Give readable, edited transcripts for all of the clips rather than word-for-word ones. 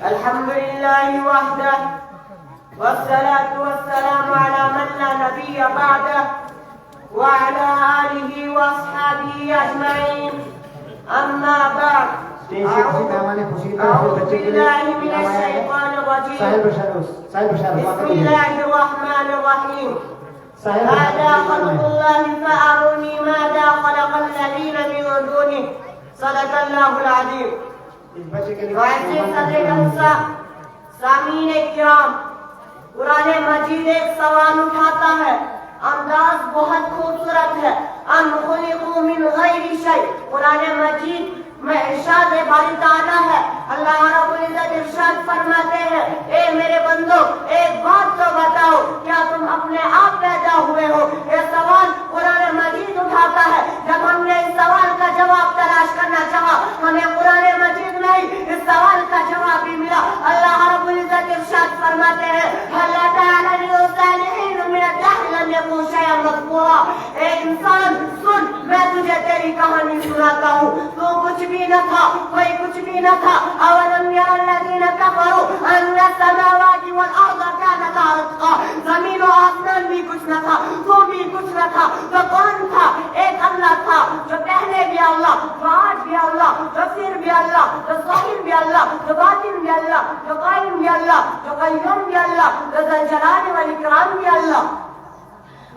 अल्हम्दुलिल्लाहि वहदह वस्सलातु वस्सलामु अला मन ला नबिय्य बअदह व अला आलिहि व अस्हाबिहि अजमईन अम्मा बअद अऊज़ु बिल्लाहि मिनश शैतानिर रजीम बिस्मिल्लाहिर रहमानिर रहीम هذا خلق الله فأروني ماذا خلق الذين من دونه صدق الله العظيम। सामीन किराम, कुरान मजीद एक सवाल उठाता है, अंदाज बहुत खूबसूरत है। अम खुलिकू मिन गैरि शै, कुरान मजीद में इरशाद बारी ताला है। अल्लाह रब्बुल इज्जत इरशाद फरमाते हैं, ए मेरे बंदो एक बात तो बताओ, क्या तुम अपने आप पैदा हुए हो? ये सवाल कुरान मजीद उठाता है। जब हमने इस सवाल का जवाब तलाश करना चाहा, हमें कुरान मजीद में ही इस सवाल का जवाब भी मिला। अल्लाह रब्बुल इज्जत इरशाद फरमाते हैं, हल अता अलल इंसानि हिन्नुम मिन अद-दहरि लम यकुन शैअन मज़कूरा। ए इंसान सुन, मैं तुझे तेरी कहानी सुनाता हूँ। तू कुछ भी न था, कोई कुछ भी न था। अवलम यरल्लज़ीन कफ़रू अन्ना समावाति वल अर्ज़ कानता रत्क़ा, ज़मीन और आसमान भी कुछ न था, तू भी कुछ न था। तो कौन था? एक अल्लाह था, जो पहले भी अल्लाह, जो आज भी अल्लाह, जो फिर भी अल्लाह, जो ज़ाहिर भी अल्लाह, जो बातिन भी अल्लाह, जो कायिम भी अल्लाह, जो क़य्यूम भी अल्लाह, जो ज़ुल जलाल वल इकराम भी अल्लाह।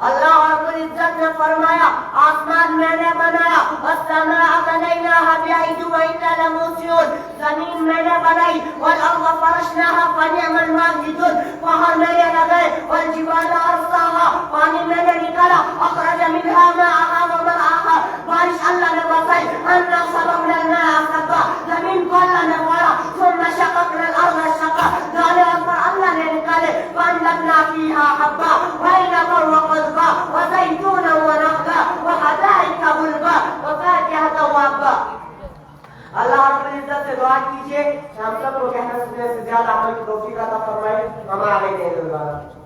अल्लाह रब्बुल इज्जत ने फरमाया, आसमान मैंने बनाया, वस्समाअ बनैनाहा बिअयदिन व इन्ना लमूसिऊन, जमीन मैंने बनाई, वल अर्ज़ फरशनाहा फनिअमल माहिदून, पहाड़ मैंने लगाए, वल जिबाल अरसाहा, पानी मैंने निकाला, अखरज मिनहा माअहा व मरअहा, बारिश अल्लाह ने बरसाई, अन्ना सबबना अल-माअ सबा, जमीन को अल्लाह ने मोड़ा, सुम्मा शक़क़ना अल-अर्ज़ शक़्क़ा, दाने ऊपर अल्लाह ने निकाले, फअंबतना फ़ीहा हब्बा व इनबन व क़ज़्बा व ज़ैतूना व नख़ला व हदाइक़ गुलबा व फ़ाकिहतन व अब्बा। अल्लाह रब्बुल इज्जत से दुआ कीजिए, हम सबको कहना सुनने से ज्यादा अमल की तौफीक अता फरमाए। हमारे